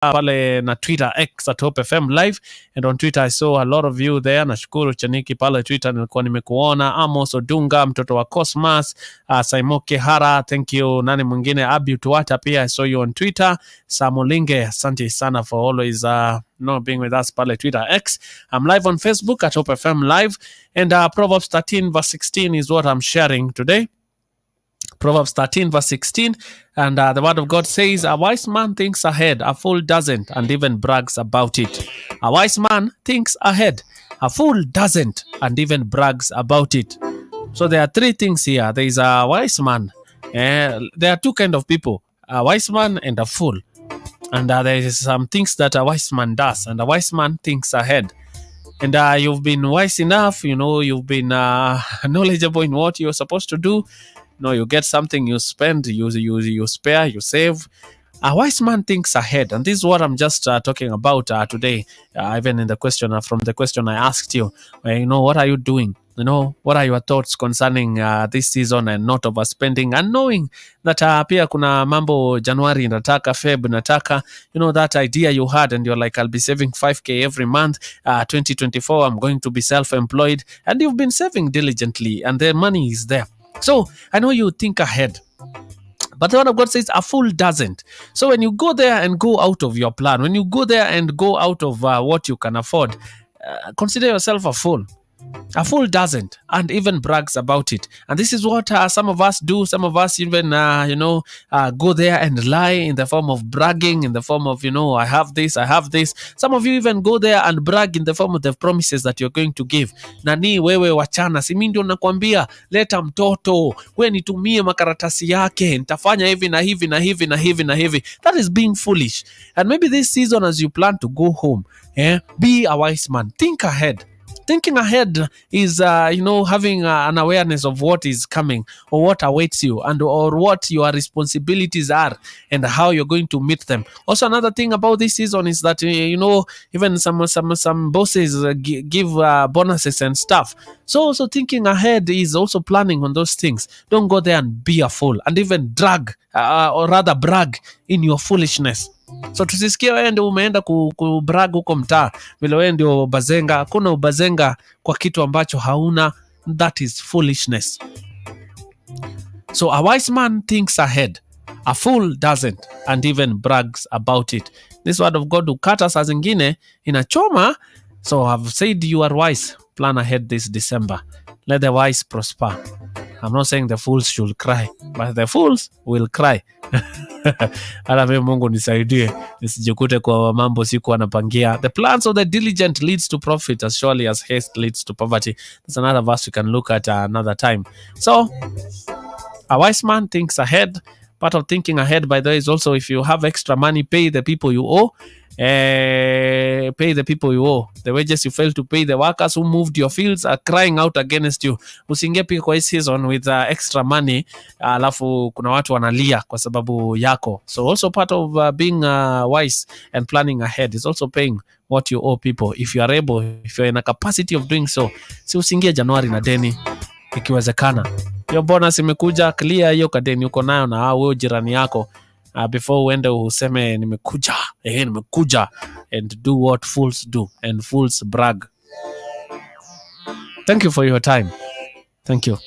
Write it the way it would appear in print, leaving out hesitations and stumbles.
pale na Twitter X at Hope FM Live, and on Twitter I saw a lot of you there. Nashukuru Chaniki pale Twitter nilikuwa nimekuona. Amos Odunga, mtoto wa Cosmas, Saimoke Hara, thank you. Nani mwingine? Abi Tuata pia I saw you on Twitter. Samulinge, asante sana for always being with us pale Twitter X. I'm live on Facebook at Hope FM Live, and Proverbs 13 verse 16 is what I'm sharing today. Proverbs 13 verse 16, and the word of God says, a wise man thinks ahead, a fool doesn't, and even brags about it. A wise man thinks ahead, a fool doesn't, and even brags about it. So there are three things here. There is a wise man. There are two kind of people, a wise man and a fool. And there is some things that a wise man does, and a wise man thinks ahead. And you've been wise enough, you've been knowledgeable in what you're supposed to do. You get something, you spend, you spare, you save. A wise man thinks ahead, and this is what I'm just talking about today. Even in the question, from the question I asked you, what are you doing? What are your thoughts concerning this season and not overspending, and knowing that pia kuna mambo January nataka, Feb nataka, that idea you had, and you're like, I'll be saving 5k every month. 2024, I'm going to be self-employed, and you've been saving diligently, and the money is there. So I know you think ahead, but the word of God says a fool doesn't. So when you go there and go out of your plan, when you go there and go out of what you can afford, consider yourself a fool. A fool doesn't, and even brags about it. And this is what some of us do. Some of us even, go there and lie in the form of bragging, in the form of, I have this, I have this. Some of you even go there and brag in the form of the promises that you're going to give. Nani wewe wachana, si mimi ndio nakwambia, leta mtoto, we nitumie makaratasi yake, nitafanya hivi na hivi na hivi na hivi na hivi. That is being foolish. And maybe this season, as you plan to go home, be a wise man. Think ahead. Thinking ahead is, having an awareness of what is coming, or what awaits you, and or what your responsibilities are, and how you're going to meet them. Also, another thing about this season is that, even some bosses give bonuses and stuff. So thinking ahead is also planning on those things. Don't go there and be a fool, and even drag, or rather brag in your foolishness. So tusisikie wewe ndio umeenda kubrag huko mtaa, vile wewe ndio bazenga. Hakuna ubazenga kwa kitu ambacho hauna. That is foolishness. So a wise man thinks ahead, a fool doesn't, and even brags about it. This word of God ukata saa zingine inachoma. So I've said you are wise. Plan ahead this December. Let the wise prosper. I'm not saying the fools should cry, but the fools will cry. Ala mimi Mungu nisaidie nisijikute kwa mambo siku anapangia. The plans of the diligent leads to profit as surely as haste leads to poverty. That's another verse we can look at another time. So a wise man thinks ahead. Part of thinking ahead, by the way, is also, if you have extra money, pay the people you owe. Pay the people you owe. The wages you fail to pay, the workers who moved your fields are crying out against you. Usiingie pia kwa hii season with extra money, alafu kuna watu wanalia kwa sababu yako. So also part of being wise and planning ahead is also paying what you owe people. If you are able, if you're in a capacity of doing so, si usiingie Januari na deni ikiwezekana. Hiyo bonus imekuja, clear hiyo kadeni uko nayo na wewe jirani yako, before uende useme nimekuja, and do what fools do, and fools brag. Thank you for your time. Thank you.